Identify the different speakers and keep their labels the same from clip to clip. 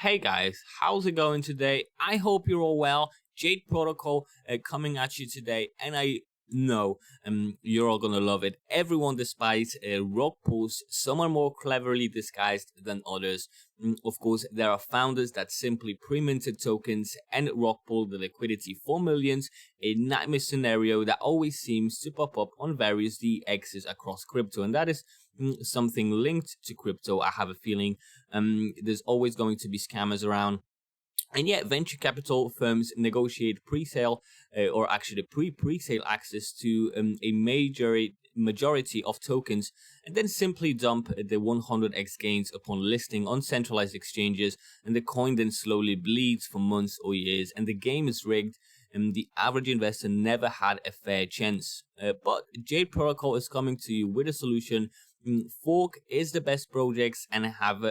Speaker 1: Hey guys, how's it going today? I hope you're all well. Jade Protocol coming at you today, and I know you're all gonna love it. Everyone despises rug pulls. Some are more cleverly disguised than others. Of course, there are founders that simply pre-minted tokens and rug pull the liquidity for millions, a nightmare scenario that always seems to pop up on various DXs across crypto, and that is something linked to crypto. I have a feeling there's always going to be scammers around. And yet, venture capital firms negotiate pre-sale or actually pre-sale access to a majority of tokens and then simply dump the 100x gains upon listing on centralized exchanges, and the coin then slowly bleeds for months or years, and the game is rigged and the average investor never had a fair chance. But Jade Protocol is coming to you with a solution. Fork is the best projects and have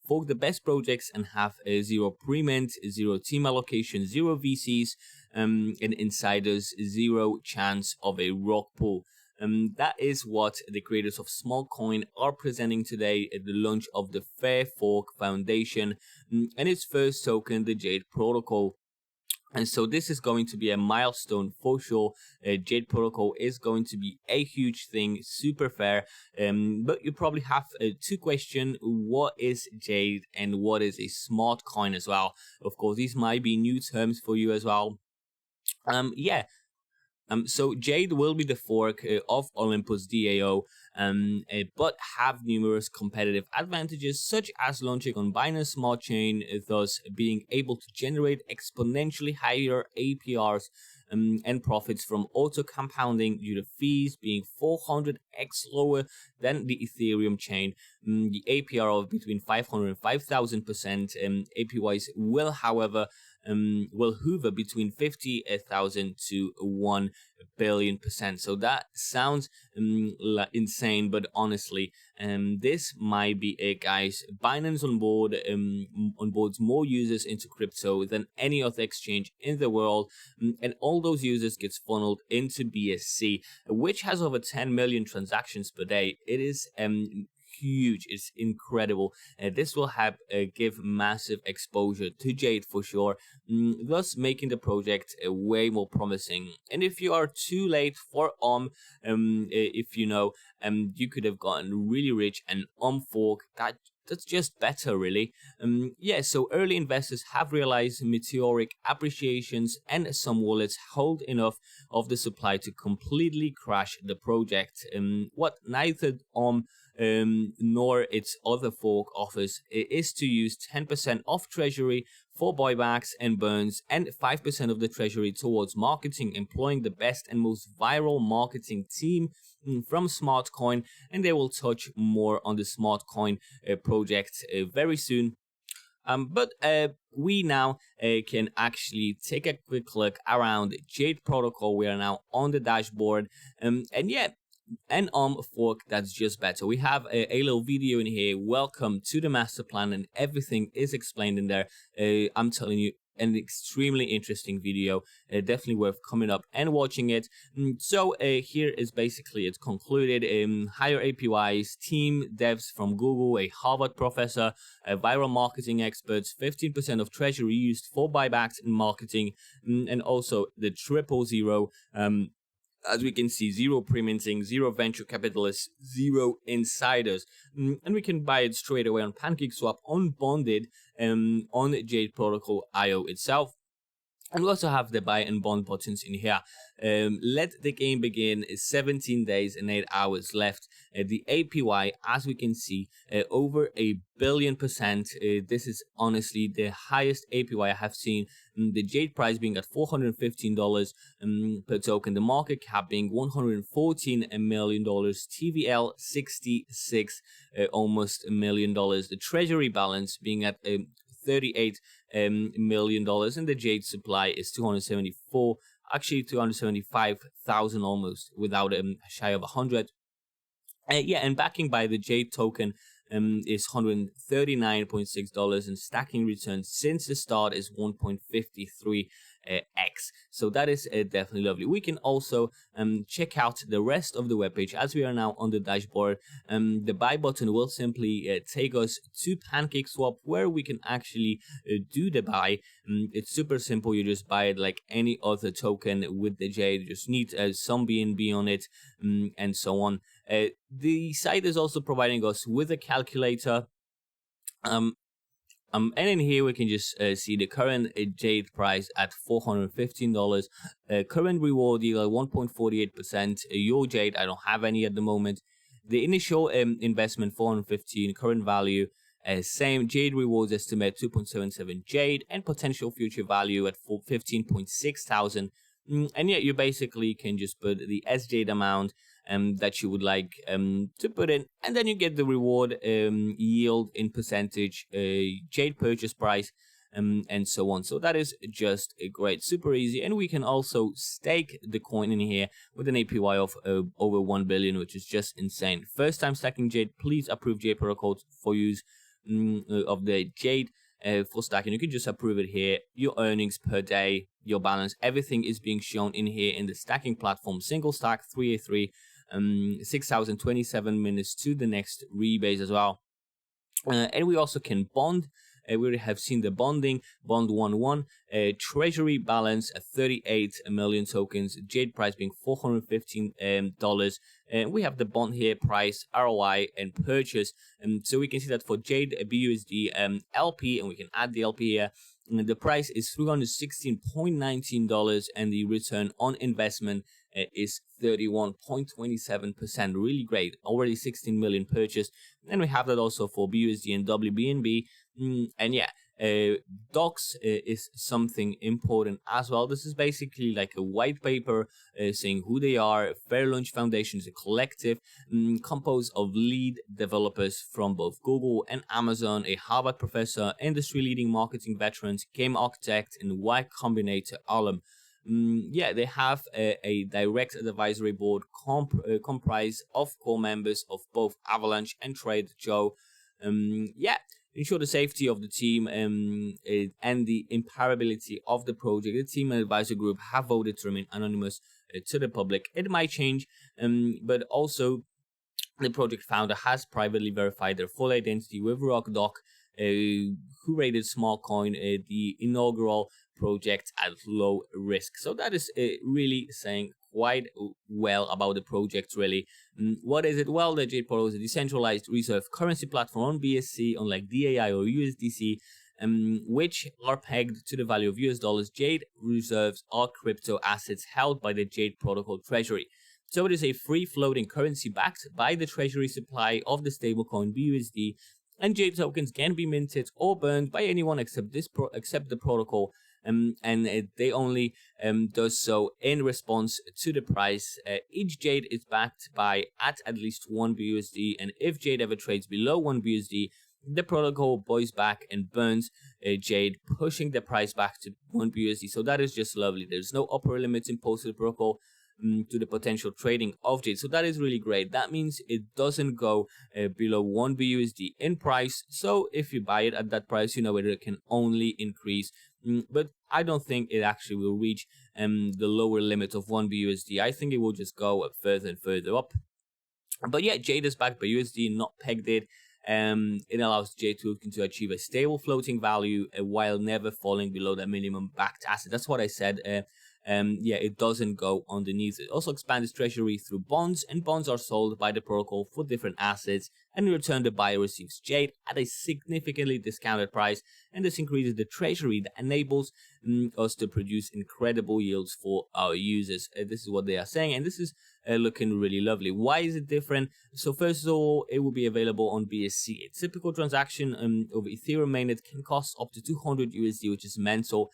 Speaker 1: Fork the best projects and have zero pre-mint, zero team allocation, zero VCs, and insiders, zero chance of a rug pull. That is what the creators of SmartCoin are presenting today at the launch of the Fork Foundation and its first token, the Jade Protocol. And so this is going to be a milestone for sure. Jade Protocol is going to be a huge thing, super fair. But you probably have two questions. What is Jade and what is a smart coin as well? Of course, these might be new terms for you as well. So Jade will be the fork of Olympus DAO, but have numerous competitive advantages, such as launching on Binance Smart Chain, thus being able to generate exponentially higher APRs and profits from auto compounding due to fees being 400x lower than the Ethereum chain. The APR of between 500 and 5,000%. APYs will, however, will hover between 50,000 to 1 billion%. So that sounds insane, but honestly, this might be it, guys. Binance onboards more users into crypto than any other exchange in the world, and all those users gets funneled into BSC, which has over 10 million transactions per day. It is huge. It's incredible. This will have give massive exposure to Jade for sure, thus making the project way more promising. And if you are too late for if you know, you could have gotten really rich and fork. That's just better, really. So early investors have realized meteoric appreciations, and some wallets hold enough of the supply to completely crash the project. What neither nor its other fork offers is to use 10% of treasury for buybacks and burns, and 5% of the treasury towards marketing, employing the best and most viral marketing team from SmartCoin, and they will touch more on the SmartCoin project very soon. But we now can actually take a quick look around Jade Protocol. We are now on the dashboard, and fork that's just better. We have a little video in here. Welcome to the master plan, and everything is explained in there. I'm telling you, an extremely interesting video, definitely worth coming up and watching it. So here is basically it's concluded. Higher APYs, team devs from Google, a Harvard professor, viral marketing experts, 15% of treasury used for buybacks and marketing, and also the 000. As we can see, zero pre-minting, zero venture capitalists, zero insiders. And we can buy it straight away on PancakeSwap, unbonded, on Jade Protocol IO itself. And we also have the buy and bond buttons in here. Let the game begin. 17 days and 8 hours left. The APY, as we can see, over 1 billion%. This is honestly the highest APY I have seen. The Jade price being at $415 per token. The market cap being $114 million. TVL 66, almost $1 million. The treasury balance being at $38 million, and the Jade supply is 275,000 almost, without shy of 100. And backing by the Jade token is $139.6, and stacking returns since the start is 1.53 X. So that is definitely lovely. We can also check out the rest of the webpage as we are now on the dashboard. The buy button will simply take us to PancakeSwap, where we can actually do the buy. It's super simple. You just buy it like any other token with the Jade. You just need some BNB on it, and so on. The site is also providing us with a calculator. And in here we can just see the current Jade price at $415. Current reward yield 1.48%. Your Jade, I don't have any at the moment. The initial investment 415. Current value same. Jade rewards estimate 2.77 Jade, and potential future value at 15.6 thousand. And yet you basically can just put the SJade amount that you would like to put in, and then you get the reward yield in percentage, Jade purchase price, and so on. So that is just great, super easy. And we can also stake the coin in here with an APY of over 1 billion, which is just insane. First time stacking Jade, please approve Jade Protocol for use of the Jade for stacking. You can just approve it here. Your earnings per day, your balance, everything is being shown in here in the stacking platform. Single stack 3A3, 6,027 minutes to the next rebase as well. And we also can bond. We already have seen the bonding, bond 1-1, treasury balance at 38 million tokens, Jade price being $415. And we have the bond here, price, ROI, and purchase. So we can see that for Jade BUSD LP, and we can add the LP here, and the price is $316.19, and the return on investment is 31.27%. Really great. Already 16 million purchase. And we have that also for BUSD and WBNB. And yeah, docs is something important as well. This is basically like a white paper saying who they are. Fair Lunch Foundation is a collective composed of lead developers from both Google and Amazon, a Harvard professor, industry-leading marketing veterans, game architect, and Y Combinator alum. Yeah, they have a direct advisory board comprised of core members of both Avalanche and Trade Joe. Yeah, ensure the safety of the team and the imparability of the project. The team and advisor group have voted to remain anonymous to the public. It might change, but also the project founder has privately verified their full identity with RockDoc, who rated SmartCoin, the inaugural project, at low risk. So that is really saying quite well about the project, really. What is it? Well, the Jade Protocol is a decentralized reserve currency platform on BSC, unlike DAI or USDC, which are pegged to the value of US dollars. Jade reserves are crypto assets held by the Jade Protocol treasury. So it is a free-floating currency backed by the treasury supply of the stablecoin BUSD, and Jade tokens can be minted or burned by anyone except the protocol. And they only does so in response to the price. Each Jade is backed by at least 1 BUSD, and if Jade ever trades below 1 BUSD, the protocol buys back and burns Jade, pushing the price back to 1 BUSD. So that is just lovely. There's no upper limits imposed to the protocol to the potential trading of Jade. So that is really great. That means it doesn't go below 1 BUSD in price. So if you buy it at that price, you know it can only increase. But I don't think it actually will reach the lower limit of 1 BUSD. I think it will just go further and further up. But yeah, Jade is backed by USD, not pegged it. It allows Jade token to achieve a stable floating value while never falling below the minimum backed asset. That's what I said. Yeah, it doesn't go underneath. It also expands its treasury through bonds, and bonds are sold by the protocol for different assets, and in return the buyer receives Jade at a significantly discounted price, and this increases the treasury that enables us to produce incredible yields for our users. This is what they are saying, and this is looking really lovely. Why is it different? So first of all, it will be available on BSC. A typical transaction of Ethereum mainnet can cost up to 200 USD, which is mental.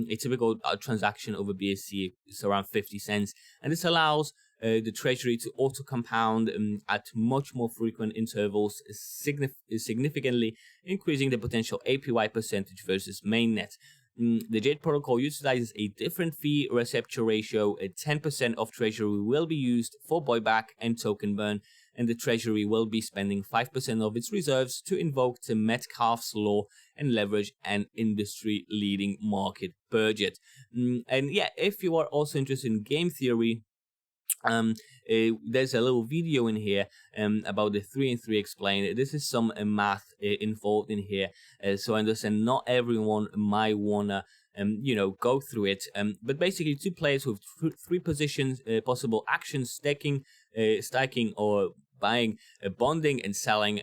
Speaker 1: A typical transaction over BSC is around 50 cents, and this allows the treasury to auto compound at much more frequent intervals, significantly increasing the potential APY percentage versus mainnet. The Jade Protocol utilizes a different fee receptor ratio. 10% of treasury will be used for buyback and token burn, and the Treasury will be spending 5% of its reserves to invoke the Metcalfe's Law and leverage an industry-leading market budget. And yeah, if you are also interested in game theory, there's a little video in here about the 3 and 3 explained. This is some math involved in here, so I understand not everyone might wanna go through it, but basically 2 players with 3 positions, possible actions, stacking or buying, bonding and selling,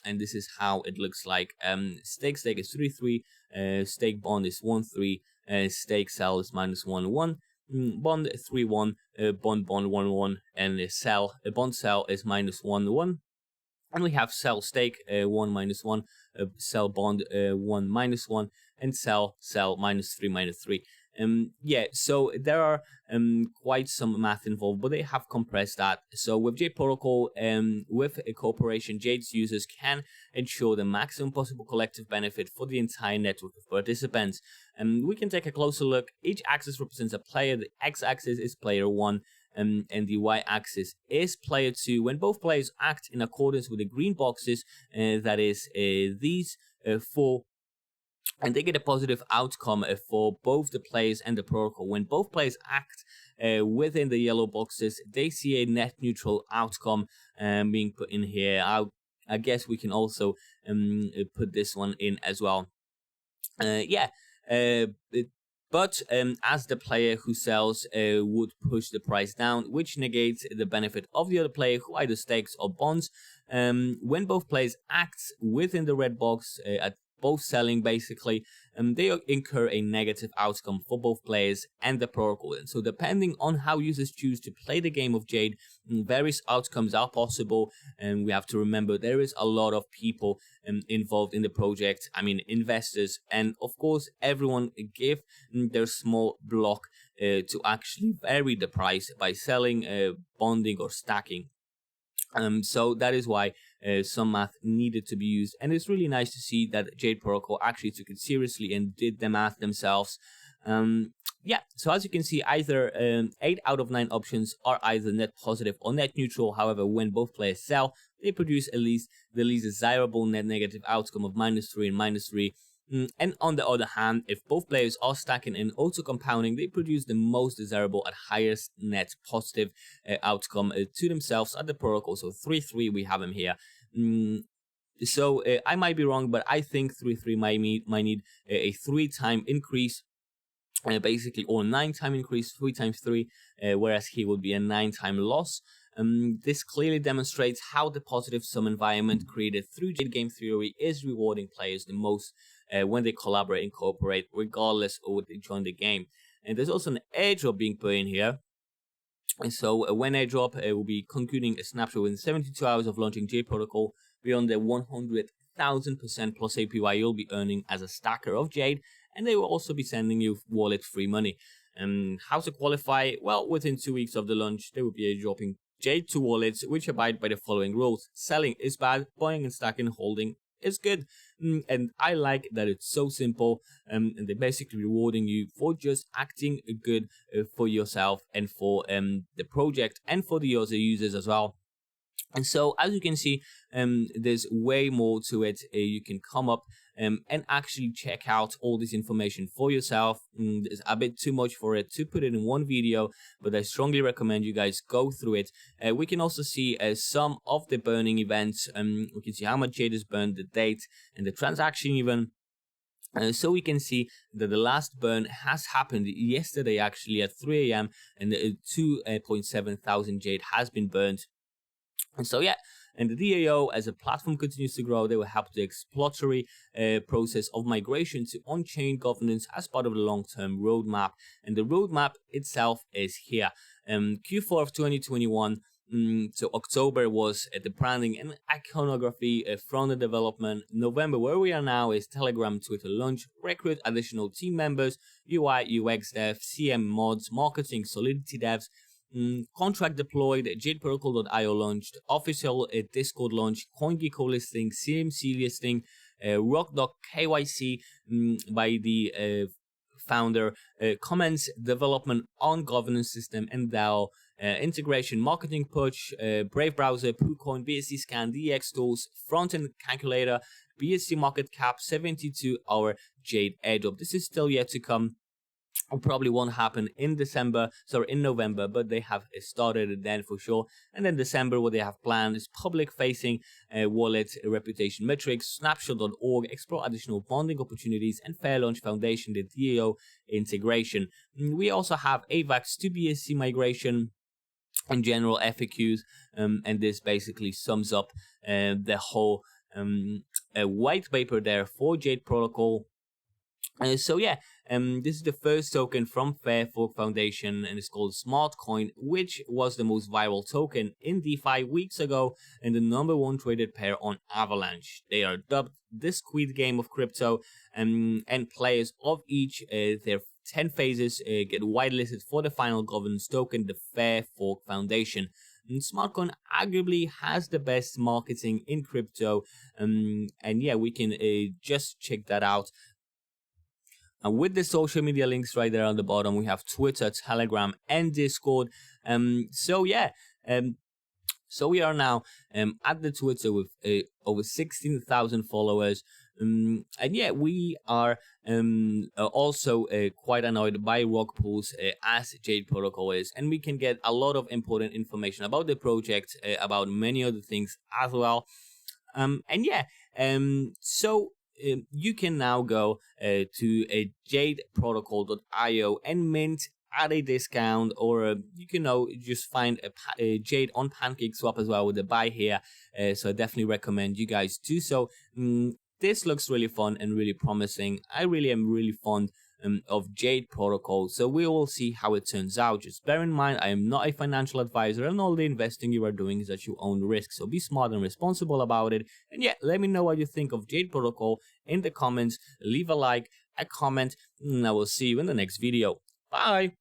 Speaker 1: and this is how it looks like. Stake is 3-3, stake bond is 1-3, stake sell is -1-1, bond 3-1, bond 1-1, and sell bond sell is -1-1. And we have sell stake 1 -1, sell bond 1 -1, and sell -3. Yeah, so there are quite some math involved, but they have compressed that. So with Jade Protocol, with a cooperation, Jade's users can ensure the maximum possible collective benefit for the entire network of participants. We can take a closer look. Each axis represents a player. The x-axis is player 1. And the y-axis is player 2. When both players act in accordance with the green boxes, that is these 4, and they get a positive outcome for both the players and the protocol. When both players act within the yellow boxes, they see a net neutral outcome being put in here. I guess we can also put this one in as well. But as the player who sells would push the price down, which negates the benefit of the other player who either stakes or bonds. When both players act within the red box, at both selling basically, they incur a negative outcome for both players and the protocol. And so depending on how users choose to play the game of Jade, various outcomes are possible. And we have to remember there is a lot of people involved in the project. I mean, investors, and of course everyone give their small block to actually vary the price by selling, bonding or stacking. So that is why some math needed to be used, and it's really nice to see that Jade Protocol actually took it seriously and did the math themselves. Yeah, so as you can see, either 8 out of 9 options are either net positive or net neutral. However, when both players sell, they produce at least the least desirable net negative outcome of -3 and -3. And on the other hand, if both players are stacking and also compounding, they produce the most desirable and highest net positive outcome to themselves at the protocol. So 3-3, we have them here. So I might be wrong, but I think 3-3 might need a 3-time increase, basically, or 9-time increase, 3 times 3, whereas here would be a 9-time loss. This clearly demonstrates how the positive sum environment created through Jade game theory is rewarding players the most when they collaborate and cooperate, regardless of what they join the game. And there's also an airdrop being put in here. And so when airdrop will be concluding a snapshot within 72 hours of launching Jade Protocol, beyond the 100,000% plus APY you'll be earning as a stacker of Jade, and they will also be sending you wallet free money. How to qualify? Well, within 2 weeks of the launch, they will be airdropping Jade to wallets which abide by the following rules. Selling is bad, buying and stacking and holding is good. And I like that it's so simple, and they're basically rewarding you for just acting good for yourself and for the project and for the other users as well. And so, as you can see, there's way more to it. You can come up and actually check out all this information for yourself. There's a bit too much for it to put it in one video, but I strongly recommend you guys go through it. We can also see some of the burning events. We can see how much Jade is burned, the date, and the transaction even. So we can see that the last burn has happened yesterday, actually at 3 AM, and 2.7 thousand Jade has been burned. And so yeah, and the DAO, as a platform continues to grow, they will help the exploratory process of migration to on-chain governance as part of the long-term roadmap. And the roadmap itself is here. Q4 of 2021, so October was the branding and iconography from the development. November, where we are now, is Telegram, Twitter launch, recruit additional team members, UI, UX dev, CM mods, marketing, Solidity devs. Contract deployed, Jade Protocol.io launched, official Discord launch, CoinGecko listing, CMC listing, RockDoc KYC by the founder, comments development on governance system and DAO, integration, marketing push, Brave browser, PooCoin, BSC scan, DX tools, front-end calculator, BSC market cap, 72-hour Jade airdrop. This is still yet to come. It probably won't happen in November, but they have started it then for sure. And then December, what they have planned is public-facing wallet reputation metrics, snapshot.org, explore additional bonding opportunities, and Fair Launch Foundation, the DAO integration. We also have AVAX to BSC migration and general FAQs, and this basically sums up the whole white paper there for Jade Protocol. This is the first token from Fork Foundation, and it's called SmartCoin, which was the most viral token in DeFi weeks ago and the #1 traded pair on Avalanche. They are dubbed the Squid Game of crypto, and players of each their 10 phases get whitelisted for the final governance token, the Fork Foundation. And SmartCoin arguably has the best marketing in crypto, and yeah, we can just check that out. And with the social media links right there on the bottom, we have Twitter, Telegram, and Discord. So we are now at the Twitter with over 16,000 followers. And yeah, we are also quite annoyed by rug pulls as Jade Protocol is, and we can get a lot of important information about the project, about many other things as well. You can now go to jadeprotocol.io and mint at a discount, or you can just find a Jade on PancakeSwap as well with the buy here. So I definitely recommend you guys do so. This looks really fun and really promising. I really am really fond of Jade Protocol, so we will see how it turns out. Just bear in mind, I am not a financial advisor, and all the investing you are doing is at your own risk, so be smart and responsible about it. And yeah, let me know what you think of Jade Protocol in the comments. Leave a like, a comment, and I will see you in the next video. Bye!